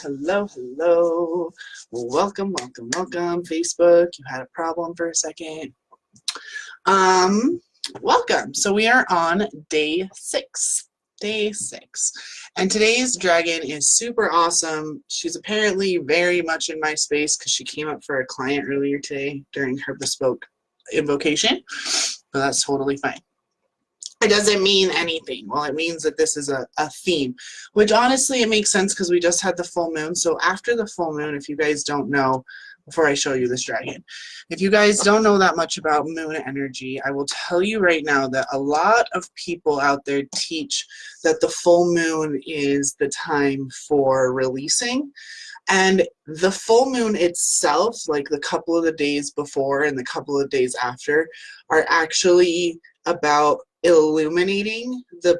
Hello. Welcome. Facebook, you had a problem for a second. Welcome. So we are on day 6. And today's dragon is super awesome. She's apparently very much in my space because she came up for a client earlier today during her bespoke invocation, but that's totally fine. It doesn't mean anything. Well, it means that this is a theme, which honestly it makes sense because we just had the full moon. So after the full moon, if you guys don't know, before I show you this dragon, if you guys don't know that much about moon energy, I will tell you right now that a lot of people out there teach that the full moon is the time for releasing. And the full moon itself, like the couple of the days before and the couple of days after, are actually about illuminating the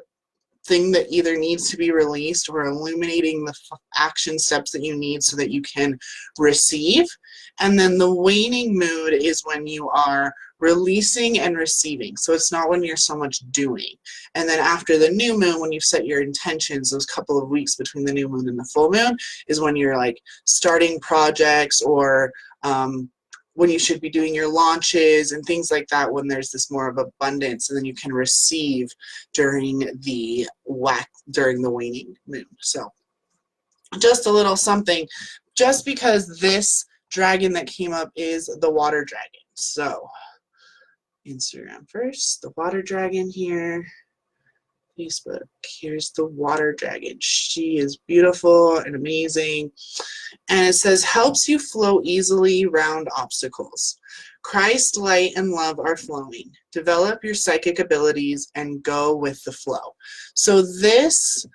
thing that either needs to be released or illuminating the action steps that you need so that you can receive. And then the waning mood is when you are releasing and receiving. So it's not when you're so much doing. And then after the new moon, when you've set your intentions, those couple of weeks between the new moon and the full moon is when you're like starting projects or when you should be doing your launches and things like that, when there's this more of abundance, and then you can receive during the waning moon. So just a little something, just because this dragon that came up is the water dragon. So Instagram first, the water dragon here. Facebook, here's the water dragon. She is beautiful and amazing. And it says, helps you flow easily round obstacles. Christ, light, and love are flowing. Develop your psychic abilities and go with the flow. So this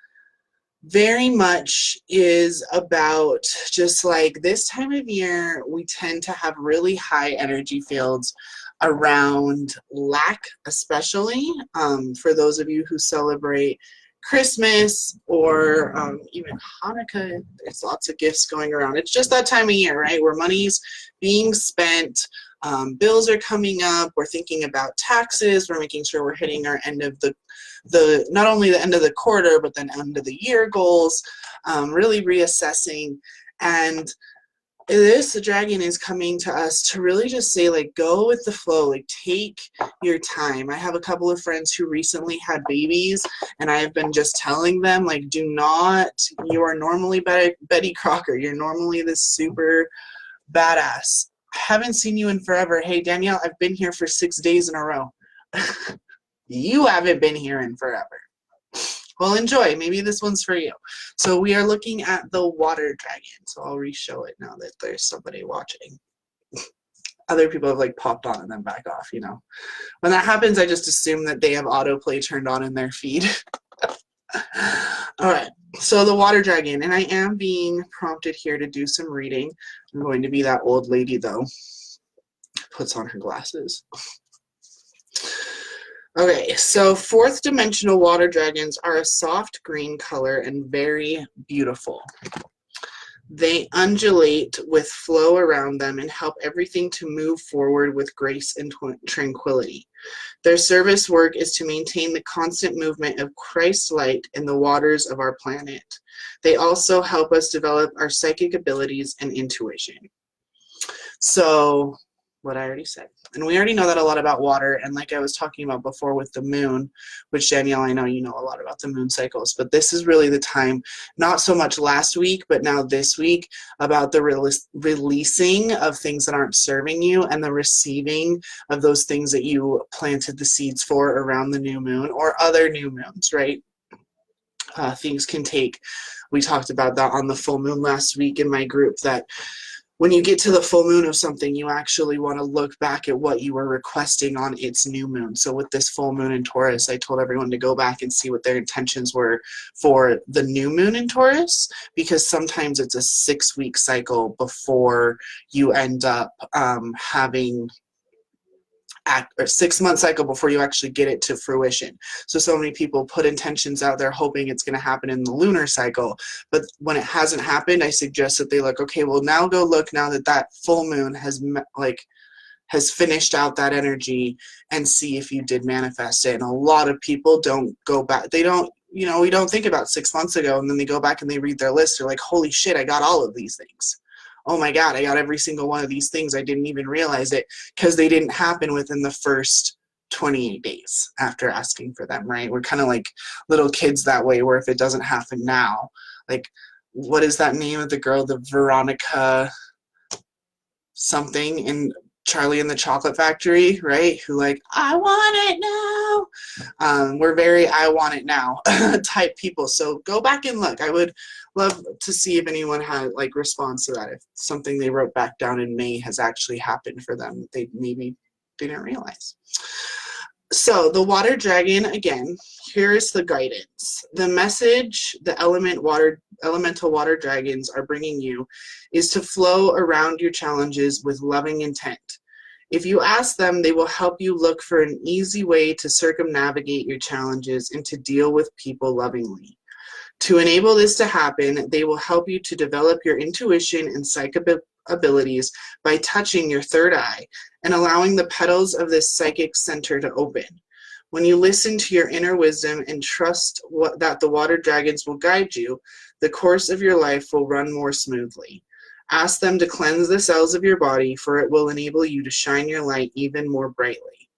very much is about just like this time of year, we tend to have really high energy fields around lack, especially for those of you who celebrate Christmas or even Hanukkah. There's lots of gifts going around. It's just that time of year, right, where money's being spent, bills are coming up, we're thinking about taxes, we're making sure we're hitting our end of the not only the end of the quarter, but then end of the year goals, really reassessing. And the dragon is coming to us to really just say, like, go with the flow, like take your time. I have a couple of friends who recently had babies, and I've been just telling them, like, you are normally Betty Crocker. You're normally this super badass. I haven't seen you in forever. Hey, Danielle, I've been here for 6 days in a row. You haven't been here in forever. Well, enjoy. Maybe this one's for you. So we are looking at the water dragon. So I'll re-show it now that there's somebody watching. Other people have like popped on and then back off, you know. When that happens, I just assume that they have autoplay turned on in their feed. All right. So the water dragon, and I am being prompted here to do some reading. I'm going to be that old lady though. Puts on her glasses. Okay, so 4th dimensional water dragons are a soft green color and very beautiful. They undulate with flow around them and help everything to move forward with grace and tranquility. Their service work is to maintain the constant movement of Christ's light in the waters of our planet. They also help us develop our psychic abilities and intuition. So, what I already said. And we already know that a lot about water, and like I was talking about before with the moon, which Danielle, I know you know a lot about the moon cycles, but this is really the time, not so much last week, but now this week, about the releasing of things that aren't serving you and the receiving of those things that you planted the seeds for around the new moon or other new moons, right? Things can take, we talked about that on the full moon last week in my group, that when you get to the full moon of something, you actually want to look back at what you were requesting on its new moon. So with this full moon in Taurus, I told everyone to go back and see what their intentions were for the new moon in Taurus, because sometimes it's a 6-week cycle before you end up having or 6-month cycle before you actually get it to fruition. So many people put intentions out there hoping it's going to happen in the lunar cycle, but when it hasn't happened, I suggest that they look, okay, well now go look now that full moon has finished out that energy and see if you did manifest it. And a lot of people don't go back. They don't you know, we don't think about 6 months ago, and then they go back and they read their list. They're like, holy shit, I got all of these things. Oh my God, I got every single one of these things. I didn't even realize it because they didn't happen within the first 28 days after asking for them, right? We're kind of like little kids that way, where if it doesn't happen now, like, what is that name of the girl, the Veronica something in Charlie and the Chocolate Factory, right? Who like, I want it now. We're very I want it now type people. So go back and look. I would love to see if anyone had like response to that. If something they wrote back down in May has actually happened for them, they maybe didn't realize. So the water dragon, again, here's the guidance. The message the elemental water dragons are bringing you is to flow around your challenges with loving intent. If you ask them, they will help you look for an easy way to circumnavigate your challenges and to deal with people lovingly. To enable this to happen, they will help you to develop your intuition and psychic abilities by touching your third eye and allowing the petals of this psychic center to open. When you listen to your inner wisdom and trust that the water dragons will guide you, the course of your life will run more smoothly. Ask them to cleanse the cells of your body, for it will enable you to shine your light even more brightly.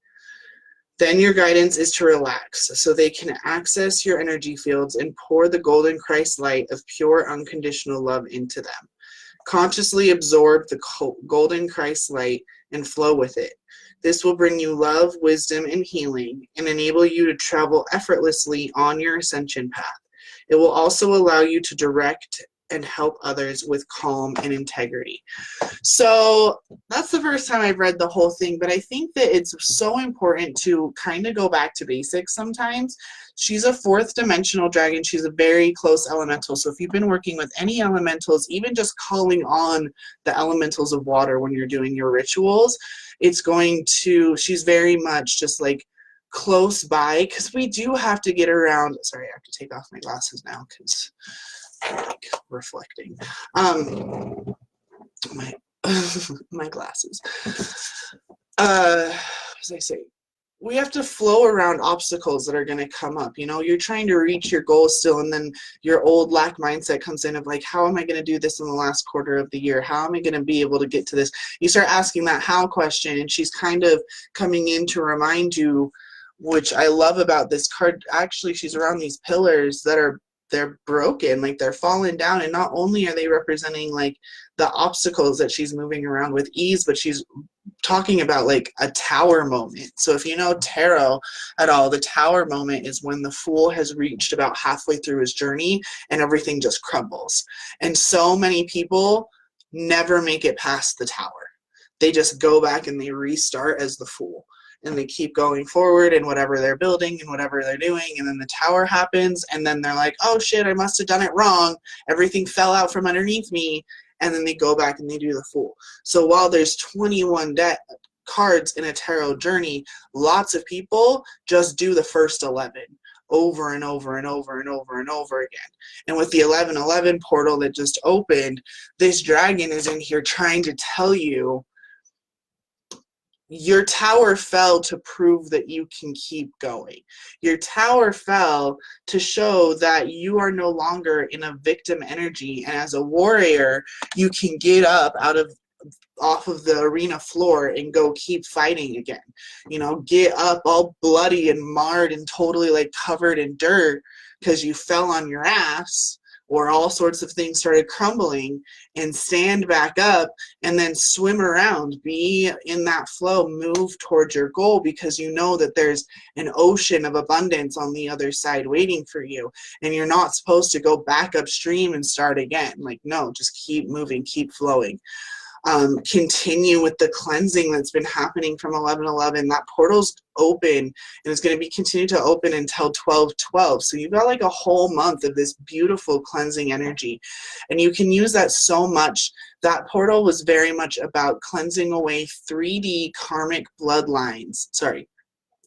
Then your guidance is to relax so they can access your energy fields and pour the golden Christ light of pure unconditional love into them. Consciously absorb the golden Christ light and flow with it. This will bring you love, wisdom, and healing and enable you to travel effortlessly on your ascension path. It will also allow you to direct and help others with calm and integrity. So that's the first time I've read the whole thing, but I think that it's so important to kind of go back to basics sometimes. She's a fourth dimensional dragon. She's a very close elemental. So if you've been working with any elementals, even just calling on the elementals of water when you're doing your rituals, she's very much just like close by, because we do have to get around. Sorry, I have to take off my glasses now because I'm like reflecting. My my glasses. As I say, we have to flow around obstacles that are going to come up. You know, you're trying to reach your goals still, and then your old lack mindset comes in of like, how am I going to do this in the last quarter of the year? How am I going to be able to get to this? You start asking that how question, and she's kind of coming in to remind you, which I love about this card. Actually, she's around these pillars that they're broken, like they're falling down, and not only are they representing like the obstacles that she's moving around with ease, but she's talking about like a tower moment. So if you know tarot at all, the tower moment is when the fool has reached about halfway through his journey and everything just crumbles. And so many people never make it past the tower. They just go back and they restart as the fool. And they keep going forward in whatever they're building and whatever they're doing, and then the tower happens, and then they're like, oh shit, I must have done it wrong. Everything fell out from underneath me, and then they go back and they do the fool. So while there's 21 cards in a tarot journey, lots of people just do the first 11 over and over and over and over and over again. And with the 1111 portal that just opened, this dragon is in here trying to tell you, your tower fell to prove that you can keep going. Your tower fell to show that you are no longer in a victim energy, and as a warrior, you can get up off of the arena floor and go keep fighting again. You know, get up all bloody and marred and totally like covered in dirt because you fell on your ass, or all sorts of things started crumbling, and stand back up and then swim around, be in that flow, move towards your goal, because you know that there's an ocean of abundance on the other side waiting for you, and you're not supposed to go back upstream and start again. Like, no, just keep moving, keep flowing. Continue with the cleansing that's been happening from 11/11. That portal's open, and it's going to be continue to open until 12/12. So you've got like a whole month of this beautiful cleansing energy, and you can use that so much. That portal was very much about cleansing away 3D karmic bloodlines.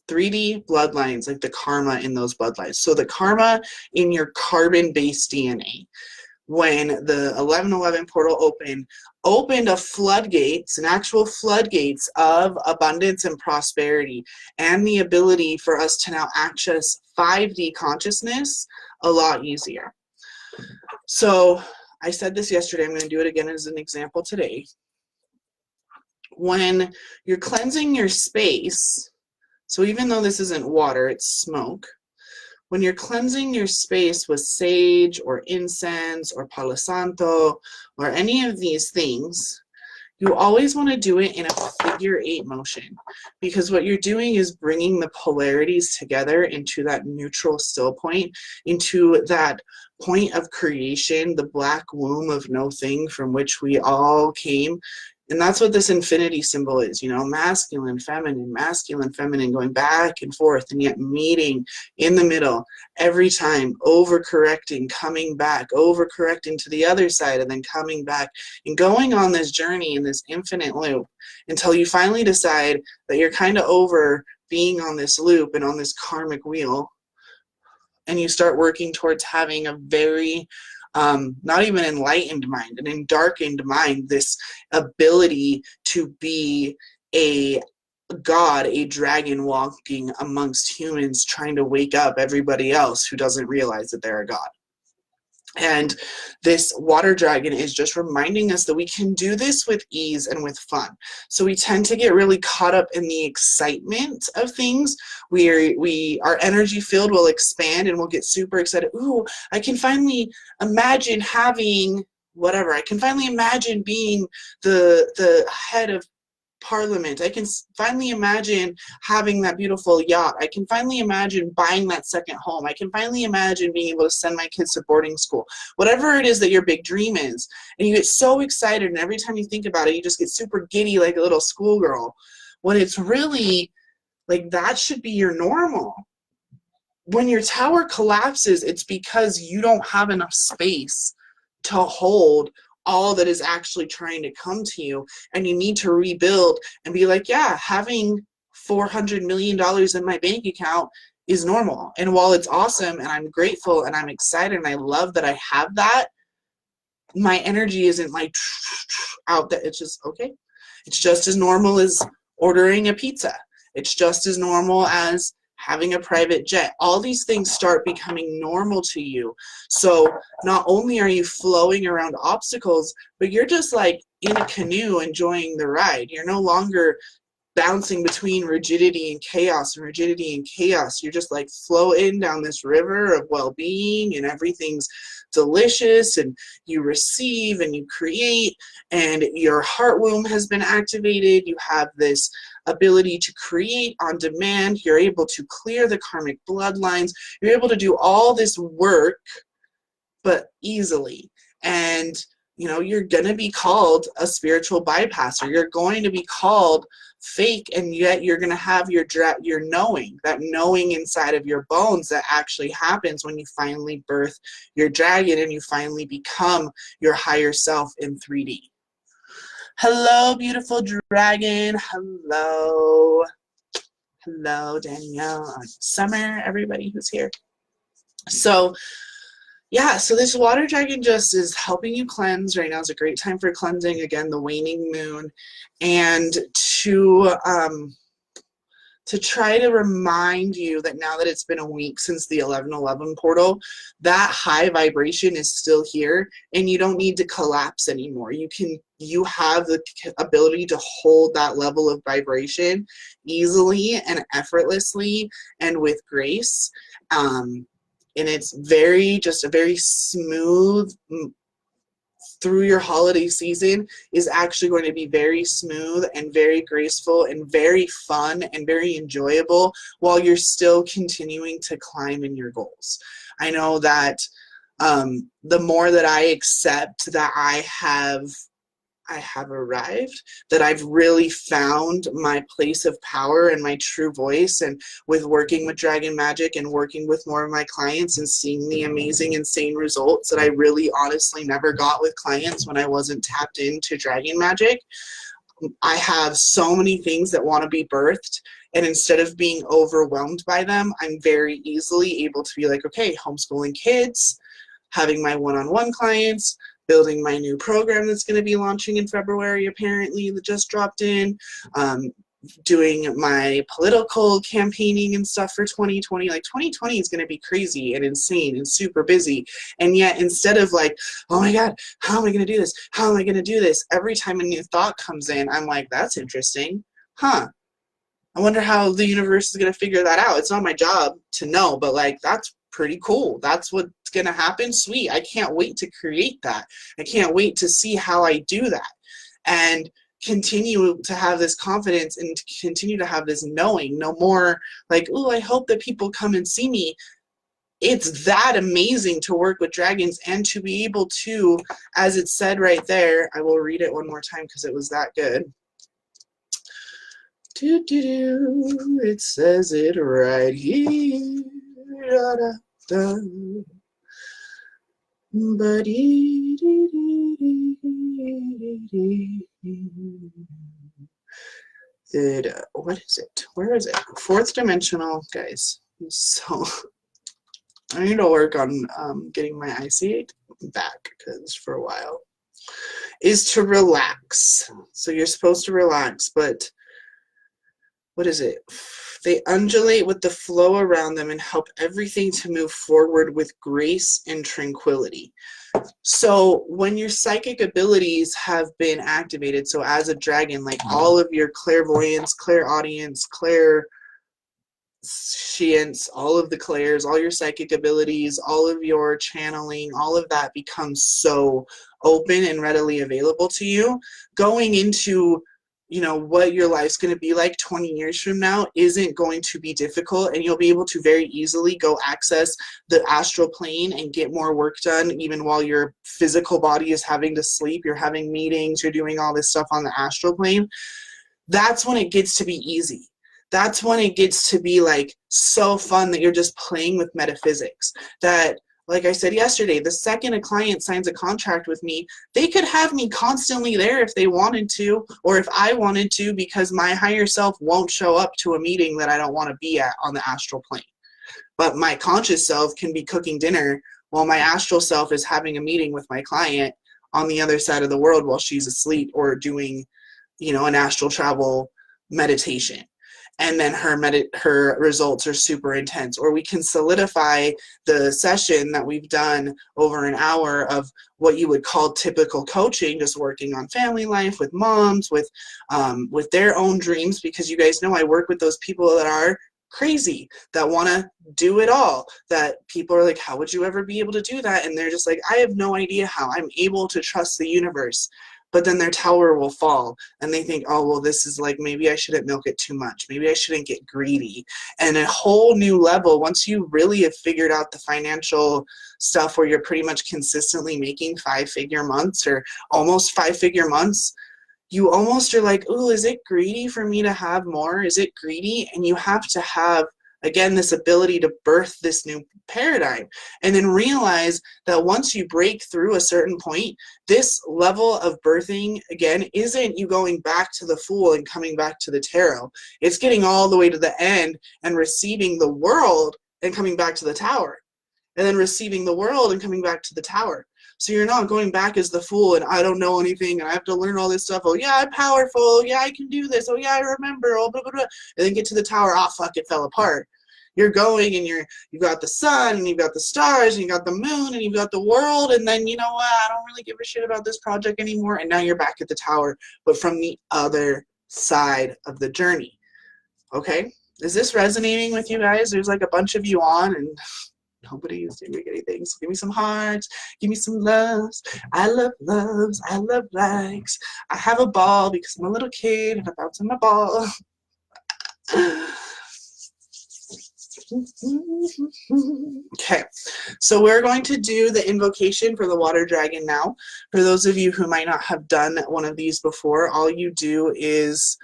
3D bloodlines, like the karma in those bloodlines. So the karma in your carbon-based DNA. when the 1111 portal opened a floodgates, an actual floodgates of abundance and prosperity, and the ability for us to now access 5D consciousness a lot easier. So I said this yesterday, I'm going to do it again as an example today. When you're cleansing your space, so even though this isn't water, it's smoke, when you're cleansing your space with sage or incense or Palo Santo or any of these things, you always want to do it in a figure 8 motion, because what you're doing is bringing the polarities together into that neutral still point, into that point of creation, the black womb of no thing from which we all came. And that's what this infinity symbol is, you know, masculine, feminine, going back and forth, and yet meeting in the middle every time, overcorrecting, coming back, overcorrecting to the other side, and then coming back, and going on this journey in this infinite loop until you finally decide that you're kind of over being on this loop and on this karmic wheel, and you start working towards having a very not even enlightened mind, an endarkened mind, this ability to be a god, a dragon walking amongst humans, trying to wake up everybody else who doesn't realize that they're a god. And this water dragon is just reminding us that we can do this with ease and with fun. So we tend to get really caught up in the excitement of things. Our energy field will expand and we'll get super excited. Ooh, I can finally imagine having whatever. I can finally imagine being the head of Parliament. I can finally imagine having that beautiful yacht. I can finally imagine buying that second home. I can finally imagine being able to send my kids to boarding school. Whatever it is that your big dream is. And you get so excited, and every time you think about it, you just get super giddy like a little schoolgirl. When it's really like that should be your normal. When your tower collapses, it's because you don't have enough space to hold all that is actually trying to come to you, and you need to rebuild and be like, yeah, having $400 million in my bank account is normal. And while it's awesome and I'm grateful and I'm excited and I love that I have that, my energy isn't like out there. It's just okay. It's just as normal as ordering a pizza. It's just as normal as having a private jet. All these things start becoming normal to you. So not only are you flowing around obstacles, but you're just like in a canoe enjoying the ride. You're no longer bouncing between rigidity and chaos and rigidity and chaos. You're just like floating down this river of well-being, and everything's delicious, and you receive and you create, and your heart womb has been activated. You have this ability to create on demand. You're able to clear the karmic bloodlines. You're able to do all this work, but easily. And you know, you're going to be called a spiritual bypasser. You're going to be called fake, and yet you're going to have your knowing, that knowing inside of your bones that actually happens when you finally birth your dragon and you finally become your higher self in 3D. Hello, beautiful dragon. Hello. Hello, Danielle. Summer, everybody who's here. So, yeah, so this water dragon just is helping you cleanse. Right now is a great time for cleansing. Again, the waning moon. And to try to remind you that now that it's been a week since the 1111 portal, that high vibration is still here, and you don't need to collapse anymore. You have the ability to hold that level of vibration easily and effortlessly and with grace. And it's just a very smooth, through your holiday season is actually going to be very smooth and very graceful and very fun and very enjoyable while you're still continuing to climb in your goals. I know that the more that I accept that I have arrived, that I've really found my place of power and my true voice, and with working with Dragon Magic and working with more of my clients and seeing the amazing, insane results that I really honestly never got with clients when I wasn't tapped into Dragon Magic. I have so many things that want to be birthed, and instead of being overwhelmed by them, I'm very easily able to be like, okay, homeschooling kids, having my one-on-one clients, building my new program that's going to be launching in February, apparently, that just dropped in, doing my political campaigning and stuff for 2020. Like 2020 is going to be crazy and insane and super busy. And yet instead of like, oh my God, how am I going to do this? How am I going to do this? Every time a new thought comes in, I'm like, that's interesting. Huh. I wonder how the universe is going to figure that out. It's not my job to know, but like, that's pretty cool. That's what's going to happen. Sweet. I can't wait to create that. I can't wait to see how I do that. And continue to have this confidence and continue to have this knowing. No more like, oh, I hope that people come and see me. It's that amazing to work with dragons and to be able to, as it said right there, I will read it one more time because it was that good. It says it right here. Da, da, da. What is it? Where is it? Fourth dimensional, guys. So I need to work on getting my IC8 back because for a while is to relax. So you're supposed to relax, but what is it? They undulate with the flow around them and help everything to move forward with grace and tranquility. So when your psychic abilities have been activated, so as a dragon, like all of your clairvoyance, clairaudience, clairscience, all of the clairs, all your psychic abilities, all of your channeling, all of that becomes so open and readily available to you. Going into what your life's going to be like 20 years from now isn't going to be difficult, and you'll be able to very easily go access the astral plane and get more work done even while your physical body is having to sleep. You're having meetings, you're doing all this stuff on the astral plane. That's when it gets to be easy. That's when it gets to be like so fun that you're just playing with metaphysics. That, like I said yesterday, the second a client signs a contract with me, they could have me constantly there if they wanted to, or if I wanted to, because my higher self won't show up to a meeting that I don't want to be at on the astral plane. But my conscious self can be cooking dinner while my astral self is having a meeting with my client on the other side of the world while she's asleep or doing, an astral travel meditation. And then her results are super intense. Or we can solidify the session that we've done over an hour of what you would call typical coaching, just working on family life with moms, with their own dreams, because you guys know I work with those people that are crazy, that want to do it all, that people are like, how would you ever be able to do that? And they're just like, I have no idea how. I'm able to trust the universe. But then their tower will fall and they think, oh, well, this is like, maybe I shouldn't milk it too much. Maybe I shouldn't get greedy. And a whole new level, once you really have figured out the financial stuff where you're pretty much consistently making 5-figure months or almost 5-figure months, you almost are like, oh, is it greedy for me to have more? Is it greedy? And you have to have, again, this ability to birth this new paradigm and then realize that once you break through a certain point, this level of birthing, again, isn't you going back to the Fool and coming back to the Tarot. It's getting all the way to the end and receiving the world and coming back to the Tower, and then receiving the world and coming back to the Tower. So you're not going back as the Fool and I don't know anything and I have to learn all this stuff. Oh yeah, I'm powerful. Oh, yeah, I can do this. Oh yeah, I remember. Oh, blah, blah, blah. And then get to the Tower. Ah, fuck, it fell apart. You're going and you've got the sun and you've got the stars and you've got the moon and you've got the world, and then you know what? I don't really give a shit about this project anymore. And now you're back at the Tower, but from the other side of the journey. Okay? Is this resonating with you guys? There's like a bunch of you on and nobody is doing anything. So give me some hearts. Give me some loves. I love loves. I love likes. I have a ball because I'm a little kid and I'm bouncing my ball. Okay, so we're going to do the invocation for the water dragon now. For those of you who might not have done one of these before, all you do is,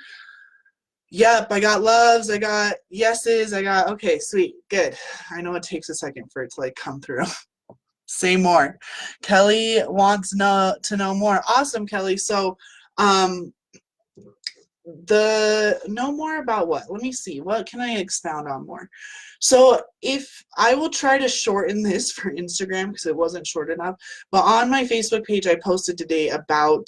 yep, I got loves, I got yeses, I got, okay, sweet, good. I know it takes a second for it to like come through. Say more. Kelly wants to know more. Awesome, Kelly. So know more about what? Let me see. What can I expound on more? So if I will try to shorten this for Instagram because it wasn't short enough, but on my Facebook page I posted today about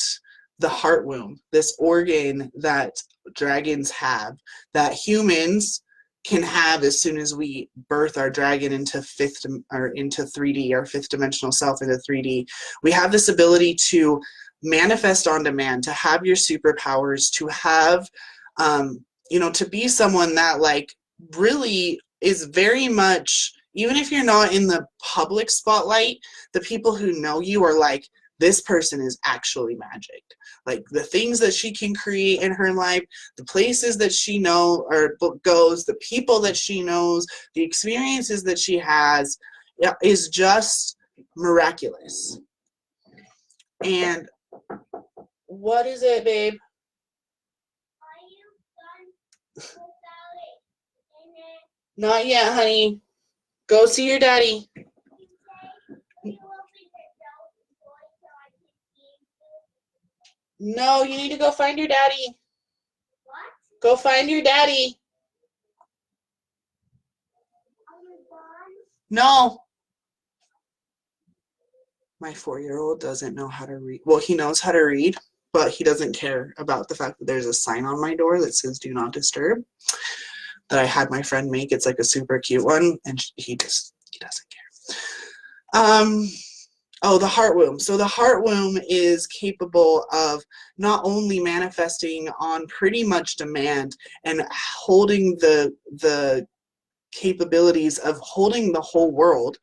the heart womb, this organ that dragons have, that humans can have as soon as we birth our dragon into into 3D, our fifth dimensional self into 3D. We have this ability to manifest on demand, to have your superpowers, to have, to be someone that like really is very much, even if you're not in the public spotlight, the people who know you are like, this person is actually magic. Like the things that she can create in her life, the places that she goes, the people that she knows, the experiences that she has, is just miraculous. And what is it, babe? Not yet, honey. Go see your daddy. No, you need to go find your daddy. What? Go find your daddy. No. My 4-year-old doesn't know how to read. Well, he knows how to read, but he doesn't care about the fact that there's a sign on my door that says do not disturb that I had my friend make. It's like a super cute one, and he doesn't care. Oh, the heart womb. So the heart womb is capable of not only manifesting on pretty much demand and holding the capabilities of holding the whole world,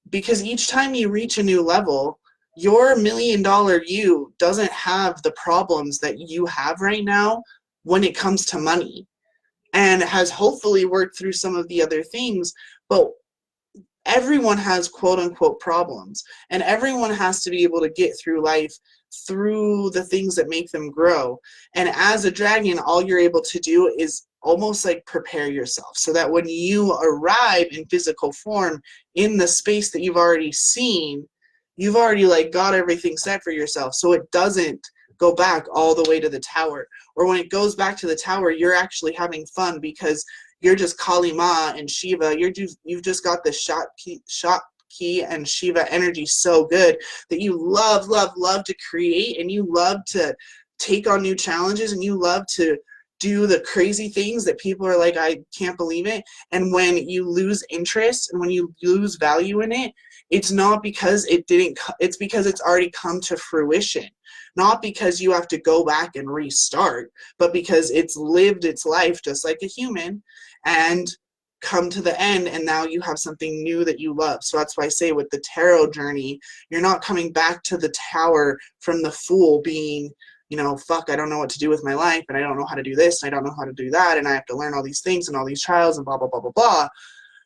because each time you reach a new level, your $1 million you doesn't have the problems that you have right now when it comes to money, and has hopefully worked through some of the other things, but everyone has quote unquote problems, and everyone has to be able to get through life through the things that make them grow. And as a dragon, all you're able to do is almost like prepare yourself so that when you arrive in physical form in the space that you've already seen, you've already like got everything set for yourself, so it doesn't go back all the way to the tower. Or when it goes back to the tower, you're actually having fun because you're just Kali Ma and Shiva. You've just got the Shakti and Shiva energy so good that you love to create, and you love to take on new challenges, and you love to do the crazy things that people are like, I can't believe it. And when you lose interest and when you lose value in it, it's not because it's because it's already come to fruition. Not because you have to go back and restart, but because it's lived its life just like a human and come to the end, and now you have something new that you love. So that's why I say with the tarot journey, you're not coming back to the tower from the Fool being, fuck, I don't know what to do with my life, and I don't know how to do this, and I don't know how to do that, and I have to learn all these things and all these trials and blah, blah, blah, blah, blah.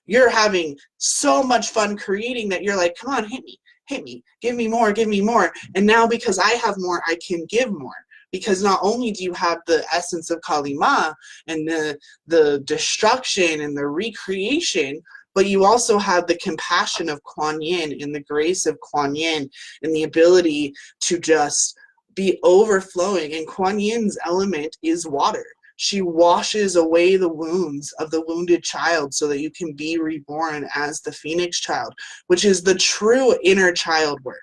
You're having so much fun creating that you're like, come on, hit me, give me more, give me more. And now because I have more, I can give more. Because not only do you have the essence of Kali Ma and the destruction and the recreation, but you also have the compassion of Kuan Yin and the grace of Kuan Yin and the ability to just be overflowing. And Kuan Yin's element is water. She washes away the wounds of the wounded child so that you can be reborn as the Phoenix child, which is the true inner child work.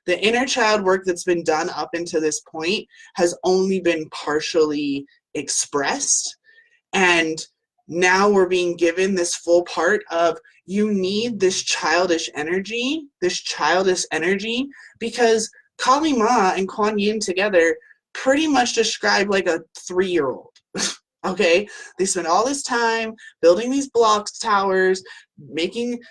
The inner child work that's been done up until this point has only been partially expressed. And now we're being given this full part of, you need this childish energy, because Kali Ma and Kuan Yin together pretty much describe like a 3-year-old. Okay, they spend all this time building these blocks, towers,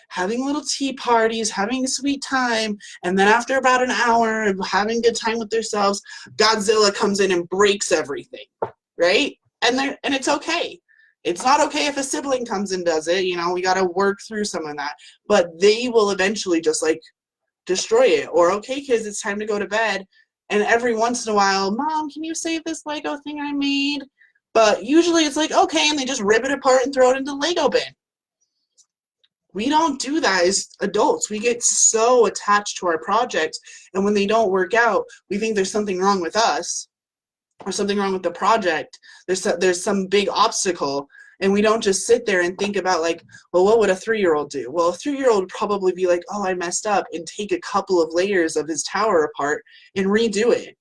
having little tea parties, having a sweet time, and then after about an hour of having a good time with themselves, Godzilla comes in and breaks everything, right? And it's okay. It's not okay if a sibling comes and does it. We got to work through some of that, but they will eventually just like destroy it. Or, okay, kids, it's time to go to bed. And every once in a while, Mom, can you save this Lego thing I made? But usually it's like, okay, and they just rip it apart and throw it into the Lego bin. We don't do that as adults. We get so attached to our projects, and when they don't work out, we think there's something wrong with us. or something wrong with the project, there's some big obstacle, and we don't just sit there and think about like, well, what would a 3-year-old do? Well, a 3-year-old would probably be like, oh, I messed up, and take a couple of layers of his tower apart and redo it.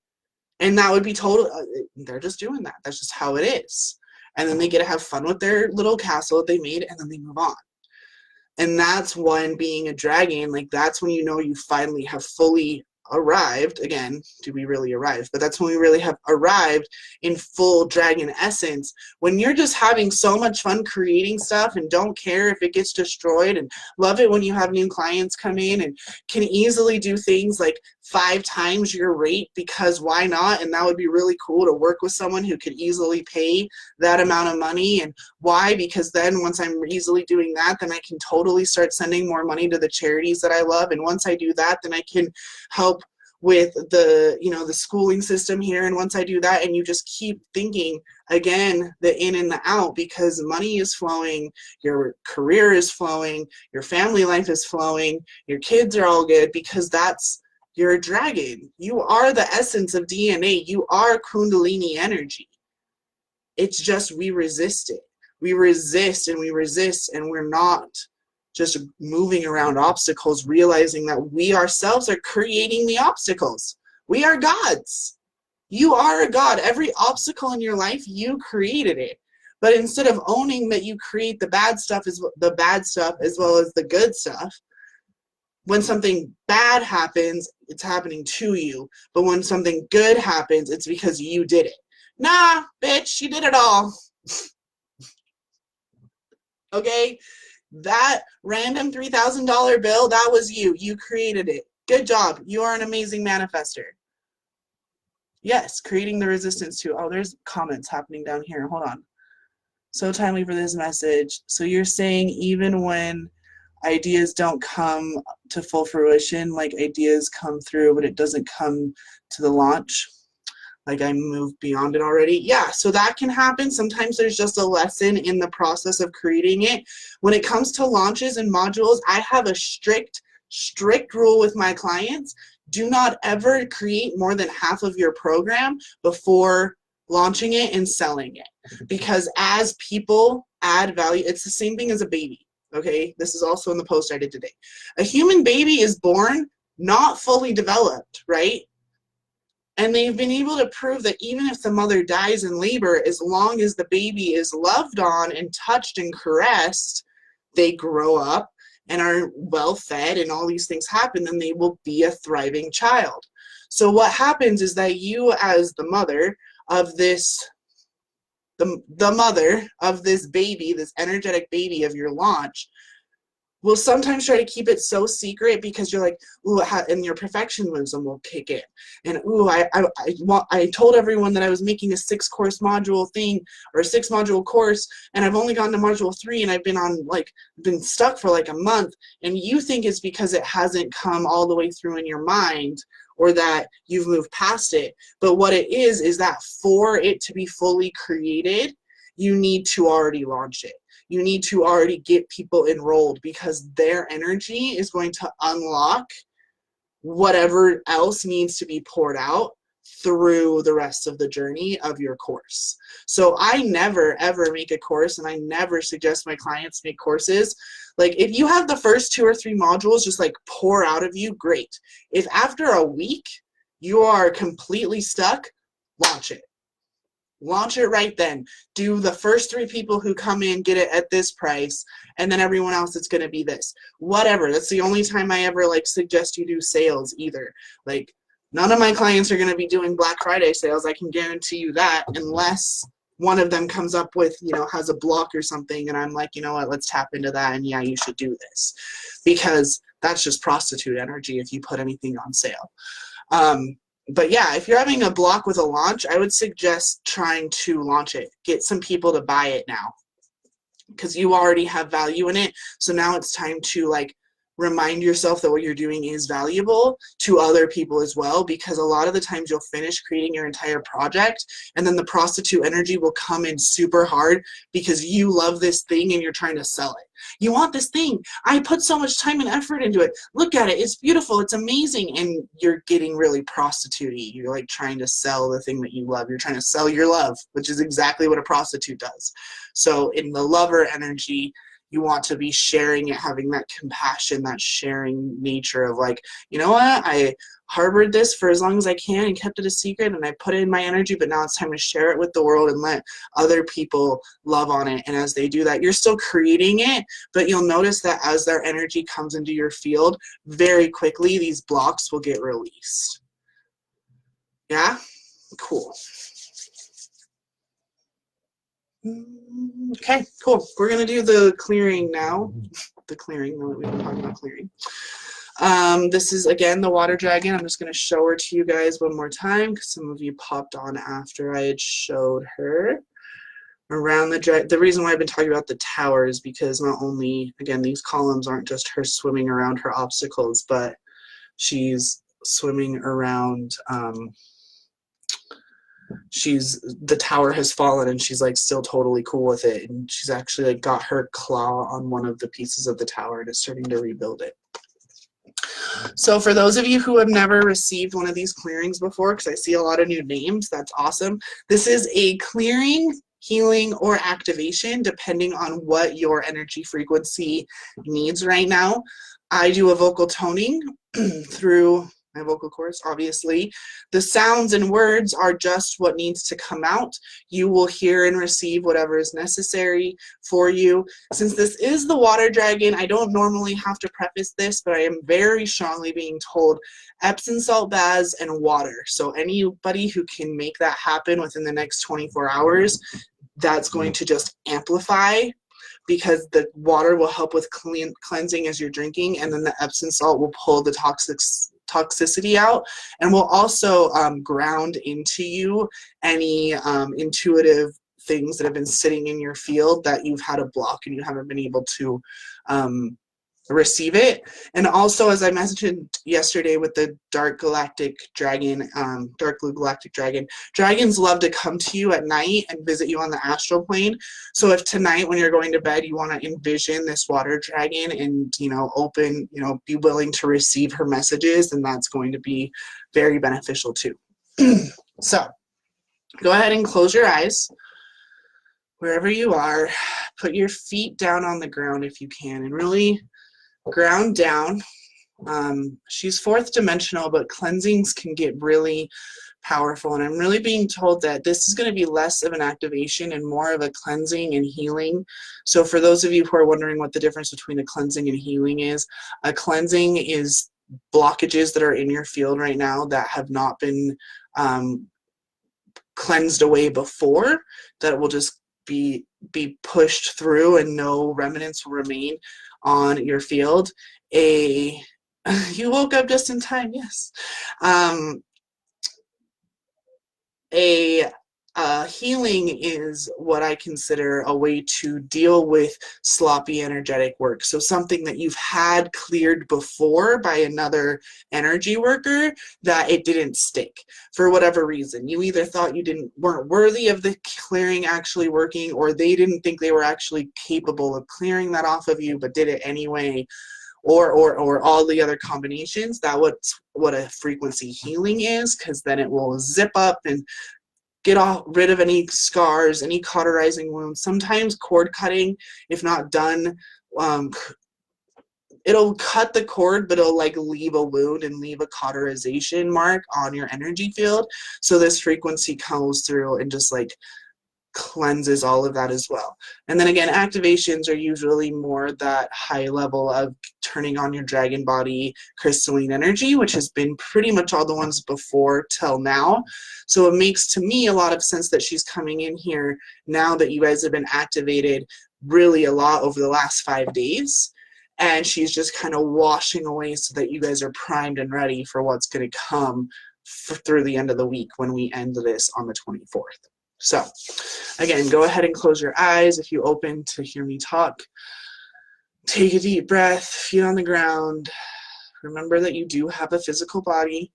And that would be total, they're just doing that. That's just how it is. And then they get to have fun with their little castle that they made, and then they move on. And that's when being a dragon, like that's when you know you finally have fully arrived. Again, do we really arrive? But that's when we really have arrived in full dragon essence, when you're just having so much fun creating stuff and don't care if it gets destroyed, and love it when you have new clients come in and can easily do things like 5 times your rate, because why not? And that would be really cool to work with someone who could easily pay that amount of money. And why? Because then once I'm easily doing that, then I can totally start sending more money to the charities that I love. And once I do that, then I can help with the, you know, the schooling system here. And once I do that, and you just keep thinking again, the in and the out, because money is flowing, your career is flowing, your family life is flowing, your kids are all good, because you're a dragon. You are the essence of DNA. You are Kundalini energy. It's just we resist it. We resist and we resist, and we're not just moving around obstacles, realizing that we ourselves are creating the obstacles. We are gods. You are a god. Every obstacle in your life, you created it. But instead of owning that you create the bad stuff as well as the good stuff, when something bad happens, it's happening to you. But when something good happens, it's because you did it. Nah, bitch, you did it all. Okay? That random $3,000 bill, that was you. You created it. Good job. You are an amazing manifester. Yes, creating the resistance to, oh, there's comments happening down here. Hold on. So timely for this message. So you're saying even when ideas don't come to full fruition, like ideas come through, but it doesn't come to the launch? Like I moved beyond it already. Yeah, so that can happen. Sometimes there's just a lesson in the process of creating it. When it comes to launches and modules, I have a strict rule with my clients. Do not ever create more than half of your program before launching it and selling it. Because as people add value, it's the same thing as a baby. Okay, this is also in the post I did today. A human baby is born not fully developed, right? And they've been able to prove that even if the mother dies in labor, as long as the baby is loved on and touched and caressed, they grow up and are well fed and all these things happen, then they will be a thriving child. So what happens is that you, as the mother of this, the mother of this baby, this energetic baby of your launch, will sometimes try to keep it so secret because you're like, ooh, and your perfectionism will kick in. And ooh, I told everyone that I was making a 6-course module thing, or a 6-module course, and I've only gotten to module 3, and I've been stuck for like a month. And you think it's because it hasn't come all the way through in your mind, or that you've moved past it. But what it is that for it to be fully created, you need to already launch it. You need to already get people enrolled, because their energy is going to unlock whatever else needs to be poured out through the rest of the journey of your course. So I never ever make a course, and I never suggest my clients make courses. Like if you have the first 2 or 3 modules just like pour out of you, great. If after a week you are completely stuck, launch it. Launch it right then. Do the first 3 people who come in get it at this price, and then everyone else it's going to be this. Whatever. That's the only time I ever like suggest you do sales either. Like none of my clients are going to be doing Black Friday sales. I can guarantee you that, unless one of them comes up with, you know, has a block or something, and I'm like, you know what, let's tap into that, and yeah, you should do this, because that's just prostitute energy if you put anything on sale. But yeah, if you're having a block with a launch, I would suggest trying to launch it. Get some people to buy it now, because you already have value in it. So now it's time to like remind yourself that what you're doing is valuable to other people as well, because a lot of the times you'll finish creating your entire project and then the prostitute energy will come in super hard because you love this thing and you're trying to sell it. You want this thing. I put so much time and effort into it. Look at it. It's beautiful. It's amazing. And you're getting really prostitute-y. You're like trying to sell the thing that you love. You're trying to sell your love, which is exactly what a prostitute does. So in the lover energy, you want to be sharing it, having that compassion, that sharing nature of like, you know what, I harbored this for as long as I can and kept it a secret and I put in my energy, but now it's time to share it with the world and let other people love on it. And as they do that, you're still creating it, but you'll notice that as their energy comes into your field, very quickly these blocks will get released. Yeah? Cool. Okay, cool. We're going to do the clearing now. The clearing, now that we've been talking about clearing. This is, again, the water dragon. I'm just going to show her to you guys one more time because some of you popped on after I had showed her. Around the dragon. The reason why I've been talking about the tower is because not only, again, these columns aren't just her swimming around her obstacles, but she's swimming around the tower has fallen and she's like still totally cool with it, and she's actually like got her claw on one of the pieces of the tower and is starting to rebuild it. So for those of you who have never received one of these clearings before, because I see a lot of new names, that's awesome. This is a clearing, healing, or activation depending on what your energy frequency needs right now. I do a vocal toning through my vocal cords, obviously. The sounds and words are just what needs to come out. You will hear and receive whatever is necessary for you. Since this is the water dragon, I don't normally have to preface this, but I am very strongly being told Epsom salt baths and water. So anybody who can make that happen within the next 24 hours, that's going to just amplify, because the water will help with cleansing as you're drinking, and then the Epsom salt will pull the toxicity out and will also ground into you any intuitive things that have been sitting in your field that you've had a block and you haven't been able to receive it. And also, as I mentioned yesterday with the dark galactic dragon, dark blue galactic dragon, dragons love to come to you at night and visit you on the astral plane. So if tonight when you're going to bed you want to envision this water dragon and, you know, open, you know, be willing to receive her messages, then that's going to be very beneficial too. So go ahead and close your eyes wherever you are. Put your feet down on the ground if you can and really ground down. She's fourth dimensional, but cleansings can get really powerful, and I'm really being told that this is going to be less of an activation and more of a cleansing and healing. So for those of you who are wondering what the difference between a cleansing and healing is, a cleansing is blockages that are in your field right now that have not been cleansed away before, that will just be pushed through and no remnants will remain on your field. You woke up just in time, yes. Healing is what I consider a way to deal with sloppy energetic work. So something that you've had cleared before by another energy worker that it didn't stick for whatever reason. You either thought you weren't worthy of the clearing actually working, or they didn't think they were actually capable of clearing that off of you but did it anyway. Or all the other combinations. That's what a frequency healing is, because then it will zip up and get rid of any scars, any cauterizing wounds. Sometimes cord cutting, if not done, it'll cut the cord, but it'll like leave a wound and leave a cauterization mark on your energy field. So this frequency comes through and just like cleanses all of that as well. And then again, activations are usually more that high level of turning on your dragon body crystalline energy, which has been pretty much all the ones before till now. So it makes to me a lot of sense that she's coming in here now that you guys have been activated really a lot over the last 5 days, and she's just kind of washing away so that you guys are primed and ready for what's going to come through the end of the week when we end this on the 24th. So again, go ahead and close your eyes if you open to hear me talk. Take a deep breath, feet on the ground. Remember that you do have a physical body,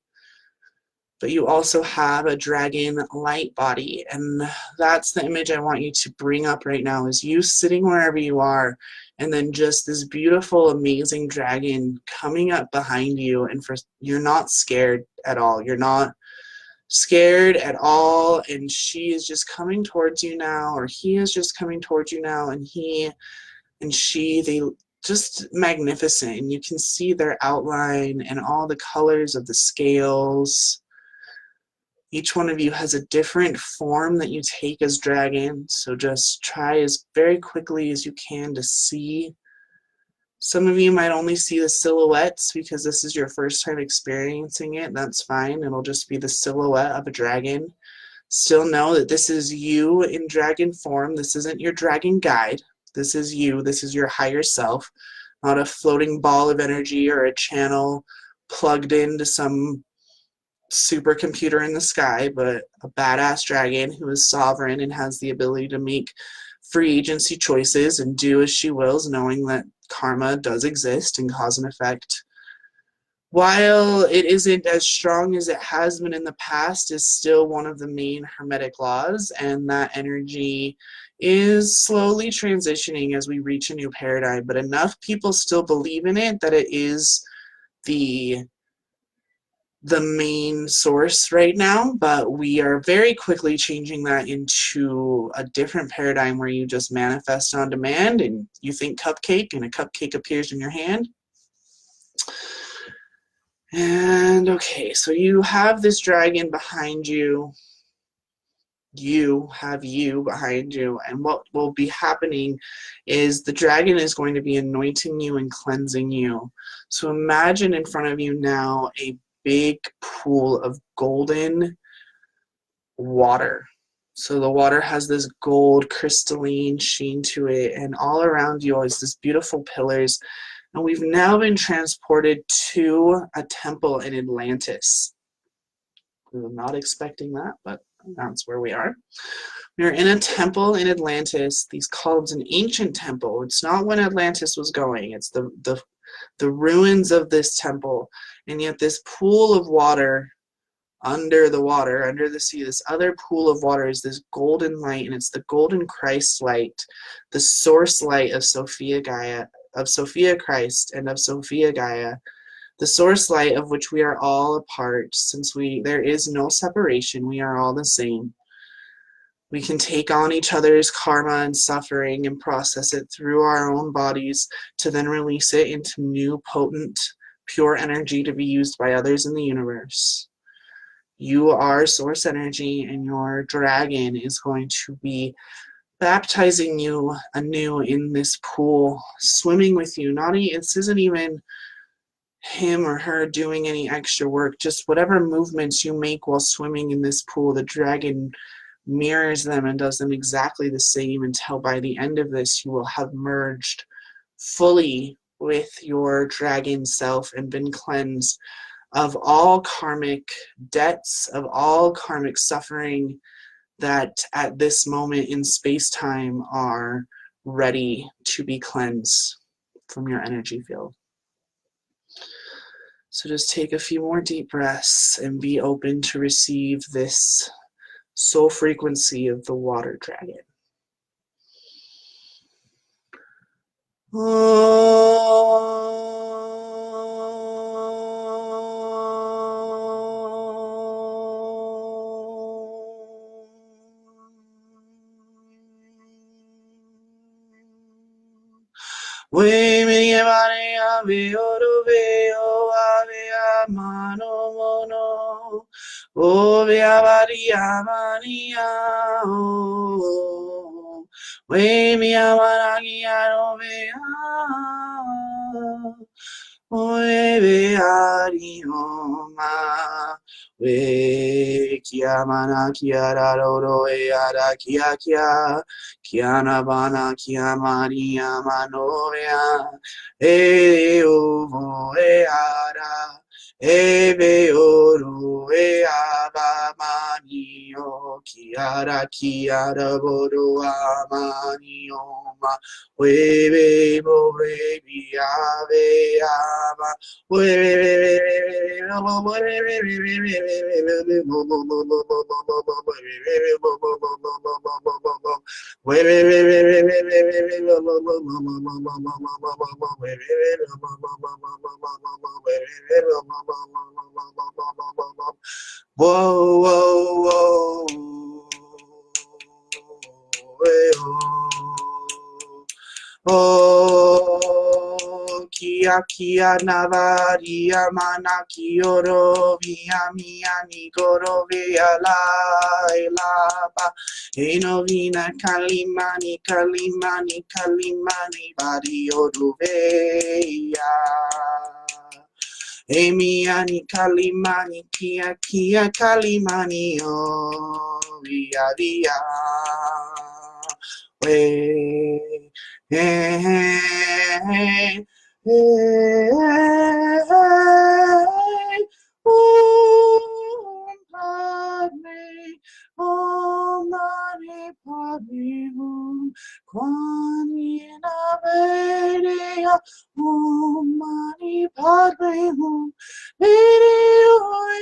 but you also have a dragon light body. And that's the image I want you to bring up right now, is you sitting wherever you are, and then just this beautiful, amazing dragon coming up behind you. And you're not scared at all. You're not scared at all. And she is just coming towards you now, or he is just coming towards you now. And he and she, they just magnificent. And you can see their outline and all the colors of the scales. Each one of you has a different form that you take as dragon, so just try as very quickly as you can to see. Some of you might only see the silhouettes because this is your first time experiencing it. That's fine. It'll just be the silhouette of a dragon. Still know that this is you in dragon form. This isn't your dragon guide. This is you. This is your higher self, not a floating ball of energy or a channel plugged into some supercomputer in the sky, but a badass dragon who is sovereign and has the ability to make free agency choices and do as she wills, knowing that karma does exist and cause and effect. While it isn't as strong as it has been in the past, is still one of the main hermetic laws, and that energy is slowly transitioning as we reach a new paradigm, but enough people still believe in it that it is the main source right now, but we are very quickly changing that into a different paradigm where you just manifest on demand and you think cupcake and a cupcake appears in your hand. And okay, so you have this dragon behind you. You have you behind you, and what will be happening is the dragon is going to be anointing you and cleansing you. So imagine in front of you now a big pool of golden water. So the water has this gold crystalline sheen to it, and all around you is this beautiful pillars. And we've now been transported to a temple in Atlantis. We were not expecting that, but that's where we are. We're in a temple in Atlantis. It's an ancient temple. It's not when Atlantis was going. It's the ruins of this temple. And yet this pool of water, under the sea, this other pool of water is this golden light, and it's the golden Christ light, the source light of Sophia Gaia, of Sophia Christ, and of Sophia Gaia, the source light of which we are all a part. Since there is no separation, we are all the same. We can take on each other's karma and suffering and process it through our own bodies to then release it into new, potent, pure energy to be used by others in the universe. You are source energy, and your dragon is going to be baptizing you anew in this pool, swimming with you. This isn't even him or her doing any extra work, just whatever movements you make while swimming in this pool, the dragon mirrors them and does them exactly the same, until by the end of this you will have merged fully with your dragon self and been cleansed of all karmic debts, of all karmic suffering that at this moment in space-time are ready to be cleansed from your energy field. So just take a few more deep breaths and be open to receive this soul frequency of the water dragon. We me Maria Vioro Veo Avea Mano Mono O Vea Maria Mania O We me Amanagia Vea O Vea Rioma We Kiamana Kiara Roro Eara Kia Kia Kiana Bana Kia Maria Manovia Eovo Eara Eve oro e abamani o kiara kiara bodo amani oma webe bo rebi ave ama whoa, whoa, whoa. Oh, kia kia navaria mana kioro via mia nigoro via la elaba enovina kalimani kalimani kalimani vario duveia. Emiani kalimani kia kia kalimani oh via via we hey, hey, hey, Padme, Om Mani Padme Hum, Kwan Yin Avedia, Om Mani Padme Hum, Video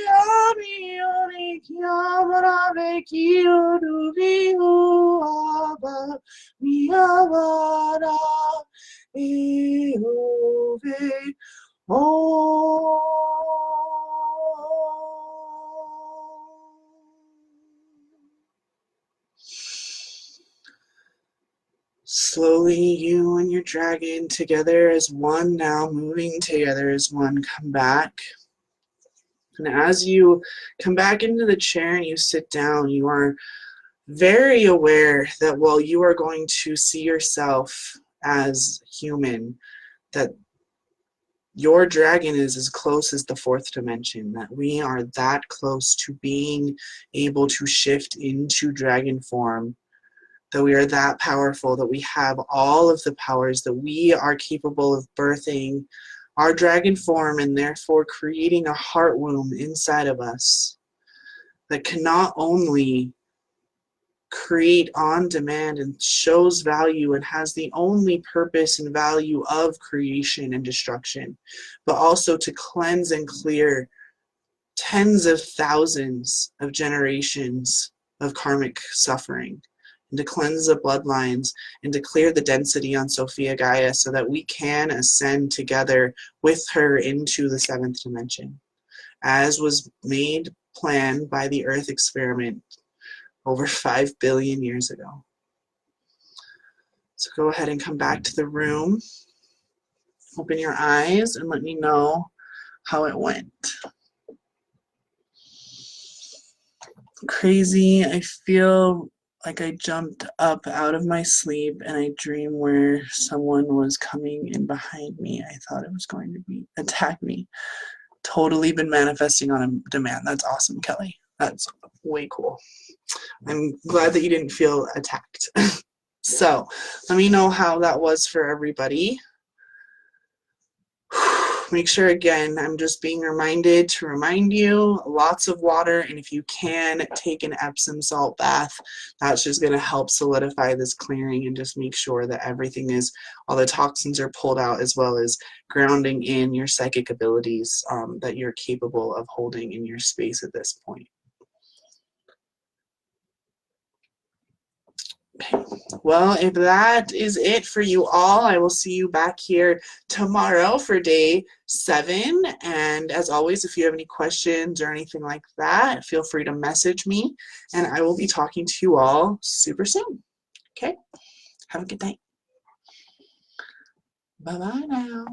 Yami Yoni Kyabra Vekio Duvihu Abba, Miavara Eove Om. Slowly, you and your dragon together as one now, moving together as one, come back. And as you come back into the chair and you sit down, you are very aware that while you are going to see yourself as human, that your dragon is as close as the fourth dimension, that we are that close to being able to shift into dragon form, that we are that powerful, that we have all of the powers, that we are capable of birthing our dragon form and therefore creating a heart womb inside of us that can not only create on demand and shows value and has the only purpose and value of creation and destruction, but also to cleanse and clear tens of thousands of generations of karmic suffering, and to cleanse the bloodlines and to clear the density on Sophia Gaia so that we can ascend together with her into the seventh dimension, as was made planned by the Earth experiment over 5 billion years ago. So go ahead and come back to the room. Open your eyes and let me know how it went. Crazy. I feel like I jumped up out of my sleep and I dreamed where someone was coming in behind me. I thought it was going to attack me. Totally been manifesting on a demand. That's awesome, Kelly. That's way cool. I'm glad that you didn't feel attacked. So let me know how that was for everybody. Make sure, again, I'm just being reminded to remind you, lots of water, and if you can, take an Epsom salt bath. That's just going to help solidify this clearing and just make sure that everything is, all the toxins are pulled out, as well as grounding in your psychic abilities that you're capable of holding in your space at this point. Okay. Well, if that is it for you all, I will see you back here tomorrow for day 7. And as always, if you have any questions or anything like that, feel free to message me, and I will be talking to you all super soon. Okay? Have a good night. Bye-bye now.